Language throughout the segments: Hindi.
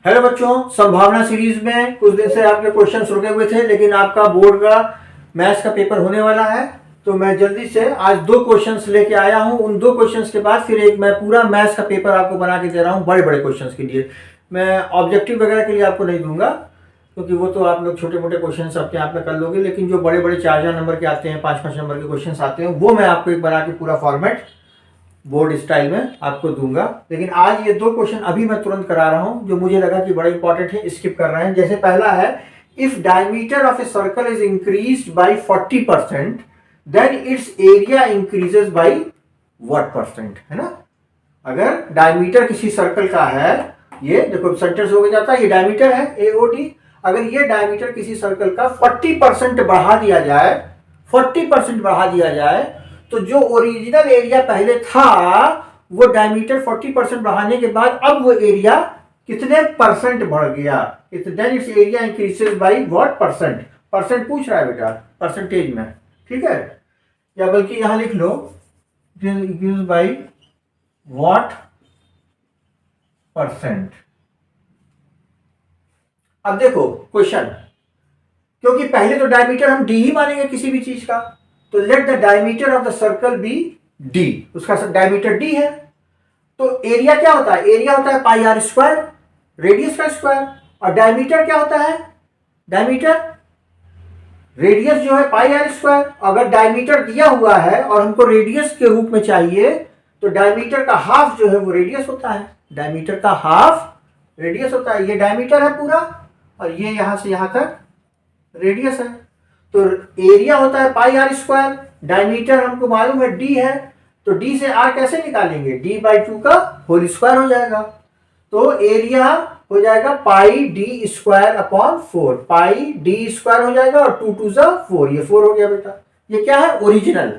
हेलो बच्चों, संभावना सीरीज में कुछ दिन से आपके क्वेश्चंस रुके हुए थे, लेकिन आपका बोर्ड का मैथ्स का पेपर होने वाला है तो मैं जल्दी से आज 2 क्वेश्चंस लेके आया हूं। उन 2 क्वेश्चंस के बाद फिर एक मैं पूरा मैथ्स का पेपर आपको बना के दे रहा हूं बड़े बड़े क्वेश्चंस के लिए। मैं ऑब्जेक्टिव वगैरह के लिए आपको नहीं दूंगा क्योंकि वो तो आप लोग छोटे मोटे क्वेश्चन अपने आप में कर लोगे, लेकिन जो बड़े बड़े 4 नंबर के आते हैं, 5 नंबर के क्वेश्चन आते हैं, वो मैं आपको एक बना के पूरा फॉर्मेट बोर्ड स्टाइल में आपको दूंगा। लेकिन आज ये 2 क्वेश्चन अभी मैं तुरंत करा रहा हूं जो मुझे लगा कि बड़ा इंपॉर्टेंट है, स्किप कर रहे हैं। जैसे पहला है, if diameter of a circle is increased by 40% then its area increases by what percent, है ना। अगर डायमीटर किसी सर्कल का है, ये देखो सेंटर से हो जाता है, ये डायमीटर है एओडी। अगर ये डायमीटर किसी सर्कल का 40% बढ़ा दिया जाए, 40% बढ़ा दिया जाए, तो जो ओरिजिनल एरिया पहले था वो डायमीटर 40% बढ़ाने के बाद अब वो एरिया कितने परसेंट बढ़ गया, then its area increases by what percent. Percent पूछ रहा है बेटा, परसेंटेज में, ठीक है, या बल्कि यहां लिख लो इंक्रीज बाय व्हाट परसेंट। अब देखो क्वेश्चन, क्योंकि पहले तो डायमीटर हम डी ही मानेंगे किसी भी चीज का, तो let the diameter of the circle be D, उसका डायमीटर डी है। तो एरिया क्या होता है, एरिया होता है पाई आर स्क्वायर, रेडियस का स्क्वायर। और डायमीटर क्या होता है, डायमीटर रेडियस जो है पाई आर स्क्वायर। अगर डायमीटर दिया हुआ है और हमको रेडियस के रूप में चाहिए तो डायमीटर का हाफ जो है वो रेडियस होता है, डायमीटर का हाफ रेडियस होता है। ये डायमीटर है पूरा और ये यहां से यहां तक रेडियस है। तो एरिया होता है पाई आर स्क्वायर, डायमीटर हमको मालूम है डी है, तो डी से आर कैसे निकालेंगे, डी बाई 2 का होल स्क्वायर हो जाएगा। तो एरिया हो जाएगा पाई डी स्क्वायर अपॉन 4, पाई डी स्क्वायर हो जाएगा और 2 2 जा 4, ये 4 हो गया बेटा। ये क्या है, ओरिजिनल,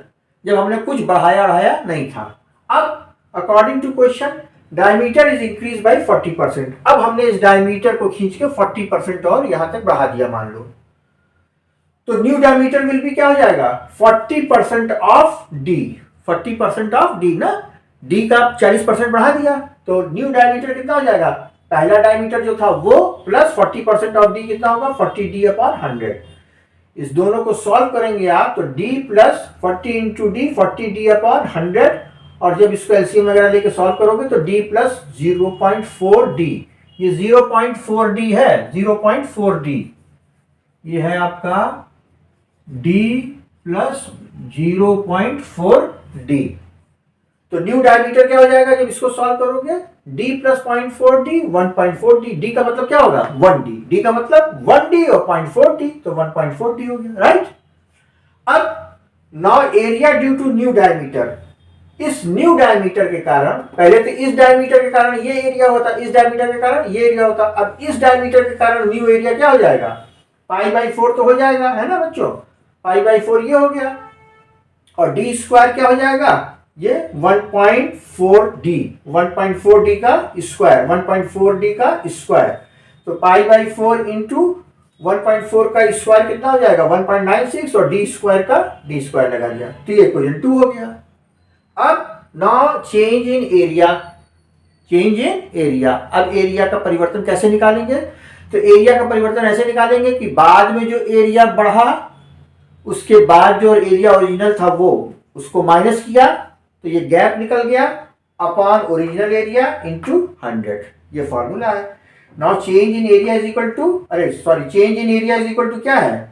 जब हमने कुछ बढ़ाया नहीं था। अब according to question diameter is increase by 40%। अब हमने इस डायमीटर को खींच के 40% और यहां तक बढ़ा दिया मान लो, तो न्यू डायमीटर विल भी क्या हो जाएगा, 40% ऑफ डी, 40% ऑफ डी ना, डी का 40% बढ़ा दिया तो न्यू डायमीटर कितना हो जाएगा, पहला डायमीटर जो था वो प्लस 40% ऑफ डी कितना होगा, 40 डी अपॉन 100। इस दोनों को सॉल्व करेंगे आप तो D plus 40 into D, 40 D upon 100, और जब इसको एलसीएम वगैरह लेके सॉल्व करोगे तो डी प्लस 0.4 डी, ये 0.4 डी है, 0.4 डी ये है आपका d प्लस 0.4 डी। तो न्यू डायमीटर क्या हो जाएगा जब इसको सॉल्व करोगे, d plus 0.4 D, 1.4 D, d का मतलब क्या होगा 1 डी, d का मतलब 1 डी और 0.4 डी, तो 1.4 डी हो गया, राइट। अब now area due to new diameter, इस न्यू डायमीटर के कारण, पहले तो इस डायमीटर के कारण ये एरिया होता, इस डायमीटर के कारण ये एरिया होता, अब इस डायमीटर के कारण न्यू एरिया क्या हो जाएगा, पाई बाई 4 तो हो जाएगा, है ना बच्चों, पाई बाई 4 ये हो गया, और डी स्क्वायर क्या हो जाएगा, ये 1.4 डी, 1.4 डी का स्क्वायर, 1.4 डी का स्क्वायर, तो पाई बाई 4 इंटू 1.4 का स्क्वायर कितना हो जाएगा 1.96, और डी स्क्वायर का डी स्क्वायर लगा दिया, तो ये इक्वेशन 2 हो गया। अब now change in area, change in area, अब एरिया का परिवर्तन कैसे निकालेंगे, तो एरिया का परिवर्तन ऐसे निकालेंगे कि बाद में जो एरिया बढ़ा उसके बाद जो एरिया ओरिजिनल था वो उसको माइनस किया तो ये गैप निकल गया अपॉन ओरिजिनल एरिया इनटू 100, ये फॉर्मूला है। Now change in area is equal to, change in area is equal to क्या है,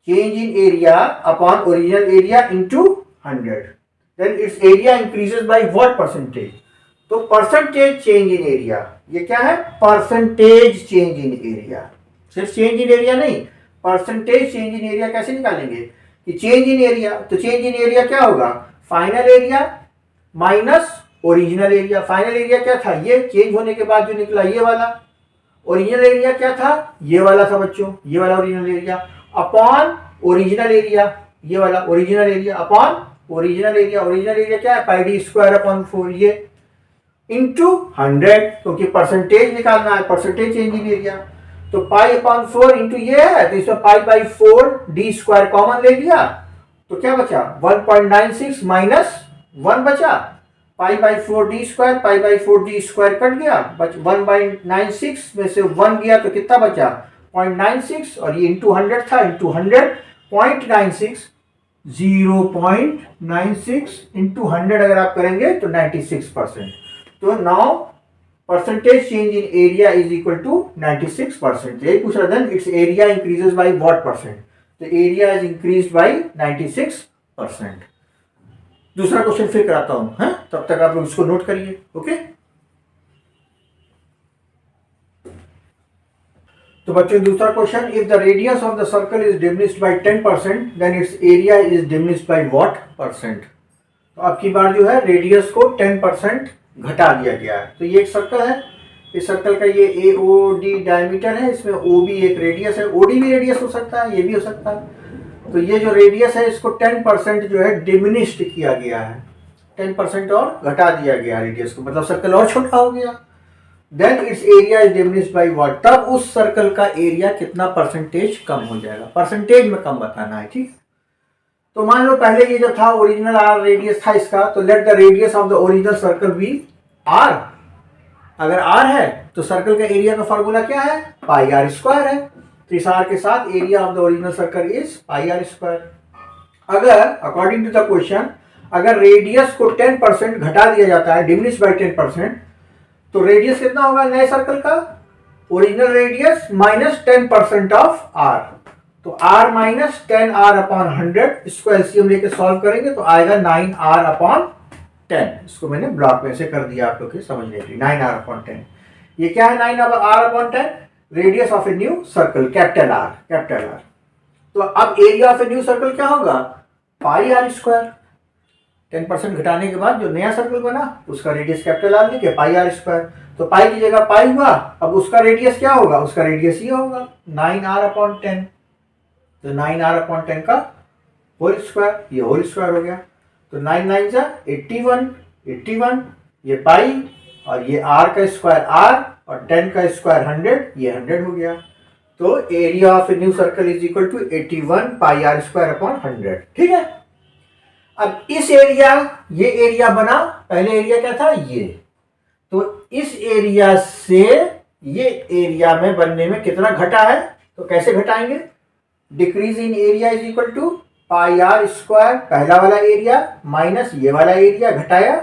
change in area upon original area into 100, then its area increases by what percentage, तो परसेंटेज चेंज इन एरिया, ये क्या है, परसेंटेज चेंज इन एरिया, सिर्फ चेंज इन एरिया नहीं, परसेंटेज चेंज इन एरिया कैसे निकालेंगे कि चेंज इन एरिया, तो चेंज इन एरिया क्या होगा, final area minus original area. Final area क्या था, ये चेंज होने के बाद जो निकला ये वाला, ओरिजिनल एरिया क्या था, ये वाला था बच्चों, ये वाला original area, upon original area, ये वाला original area upon original area, original area क्या है, पाई डी स्क्वायर अपॉन 4, ये इंटू 100, क्योंकि परसेंटेज निकालना है, परसेंटेज चेंज इन एरिया, तो पाई अपॉन 4 इंटू ये है, तो इसमें pi by 4 D square common ले लिया तो क्या बचा 1.96 माइनस 1 बचा, π/4d², π/4d² कट गया, बच 1/96 में से 1 गया तो कितना बचा 0.96, और ये इंटू 100 था, इंटू 100 0.96, 0.96 इंटू 100 अगर आप करेंगे तो 96%। तो now percentage change in area is equal to 96%। यही पूछ रहा था, its area increases by what percent, तो एरिया इज इंक्रीज्ड बाय 96%। दूसरा क्वेश्चन फिर कराता हूं, है तब तक आप लोग इसको नोट करिए। ओके, तो बच्चों दूसरा question, if the radius of the circle is diminished by 10% then its area is diminished by what percent. तो आपकी बार जो है रेडियस को 10% घटा दिया गया है। तो ये एक सर्कल है, इस सर्कल का ये AOD डायमीटर है, इसमें OB एक रेडियस है, OD भी रेडियस हो सकता है, ये भी हो सकता है। तो ये जो रेडियस है इसको 10% जो है डिमिनिश्ड किया गया है, 10% और घटा दिया गया रेडियस को, मतलब सर्कल और छोटा हो गया। Then its area is diminished by what, तब उस सर्कल का एरिया कितना परसेंटेज कम हो जाएगा, परसेंटेज में कम बताना है, ठीक। तो मान लो पहले ये जो था ओरिजिनल R रेडियस था इसका, तो let the radius of the original circle be R। अगर R है तो सर्कल का एरिया का फॉर्मूला क्या है, πr² है। तो इस R के साथ area of the original circle is πr²। अगर अकॉर्डिंग टू द क्वेश्चन, अगर रेडियस को 10% घटा दिया जाता है, डिमिनिश बाय 10%, तो रेडियस कितना होगा नए सर्कल का, original radius minus 10% of R। तो R माइनस 10R अपॉन 100, इसको एलसीएम लेके सॉल्व करेंगे तो आएगा 9R अपॉन 10। इसको मैंने ब्लॉक में से कर दिया आप लोग के समझने के लिए, 9R अपॉन 10। ये क्या है 9R upon 10, radius of a new circle, capital R। तो अब area of a new circle क्या होगा, πr²। 10% घटाने के बाद जो नया सर्कल बना उसका रेडियस कैपिटल R लिखे πr²। तो पाई की जगह पाई हुआ, अब उसका रेडियस क्या होगा, उसका रेडियस ये होगा 9R अपॉन 10। तो 9R अपॉन 10 का होल स्क्वायर, ये होल स्क्वायर हो गया। तो 9 9 जा 81, ये पाई, और ये R का स्क्वायर R, और 10 का स्क्वायर 100, ये 100 हो गया। तो area of a new circle is equal to 81 πr² upon 100, ठीक है। अब इस एरिया, ये एरिया बना, पहले एरिया क्या था ये, तो इस एरिया से ये एरिया में बनने में कितना घटा है, तो कैसे घटाएंगे, decrease in area is equal to πr², पहला वाला एरिया माइनस ये वाला एरिया घटाया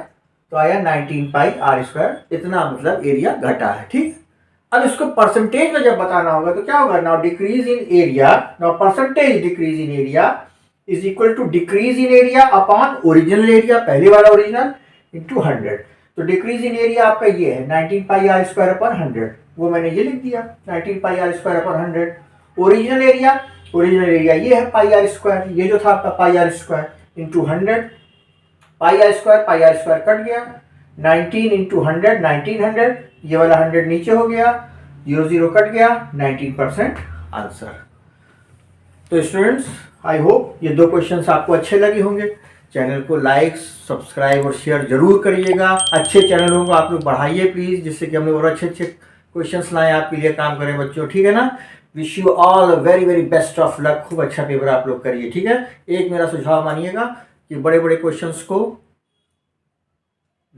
तो आया 19 πr², इतना मतलब एरिया घटा है, ठीक। अब इसको परसेंटेज में जब बताना होगा तो क्या होगा, now decrease in area, now percentage decrease in area is equal to decrease in area upon original area, पहले वाला ओरिजिनल, इंटू 100। तो डिक्रीज इन एरिया आपका ये है 19 πr² अपॉन 100, वो मैंने ये लिख दिया 19 πr² अपॉन 100। ओरिजिनल एरिया ये है πr², ये जो था आपका πr² इंटू 100, πr² कट गया, 19 इंटू 100 1900, ये वाला 100 नीचे हो गया, 0 कट गया, 19% आंसर। तो स्टूडेंट्स आई होप ये दो क्वेश्चंस आपको अच्छे लगे होंगे। चैनल को लाइक, सब्सक्राइब और शेयर जरूर करिएगा। अच्छे चैनलों को आप लोग बढ़ाइए प्लीज़, जिससे कि हम लोग और अच्छे अच्छे क्वेश्चंस लाएं आपके लिए, काम करें बच्चों, ठीक है ना। Wish you all very very best of luck, खूब अच्छा पेपर आप लोग करिए, ठीक है। एक मेरा सुझाव मानिएगा कि बड़े बड़े क्वेश्चंस को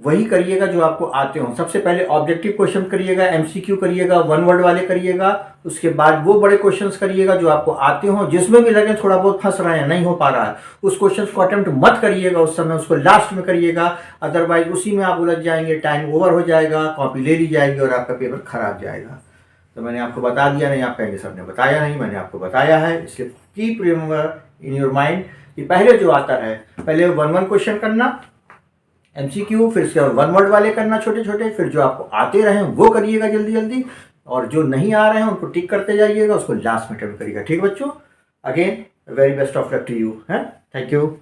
वही करिएगा जो आपको आते हो। सबसे पहले ऑब्जेक्टिव क्वेश्चन करिएगा, MCQ करिएगा, 1 वर्ड वाले करिएगा, उसके बाद वो बड़े क्वेश्चंस करिएगा जो आपको आते हो। जिसमें भी लगे थोड़ा बहुत फंस रहे हैं, नहीं हो पा रहा है, उस क्वेश्चन को अटेम्प्ट मत करिएगा उस समय, उसको लास्ट में करिएगा, अदरवाइज उसी में आप उलझ जाएंगे, टाइम ओवर हो जाएगा, कॉपी ले ली जाएगी और आपका पेपर खराब जाएगा। तो मैंने आपको बता दिया, नहीं आप कहेंगे सर ने बताया नहीं, मैंने आपको बताया है। इसलिए keep remember in your mind कि पहले जो आता है, पहले 1 क्वेश्चन करना MCQ, फिर इसके 1 वर्ड वाले करना छोटे छोटे, फिर जो आपको आते रहे वो करिएगा जल्दी जल्दी, और जो नहीं आ रहे हैं उनको टिक करते जाइएगा, उसको लास्ट में अटेम्प्ट करिएगा, ठीक बच्चों। Again very best of luck to you, है, थैंक यू।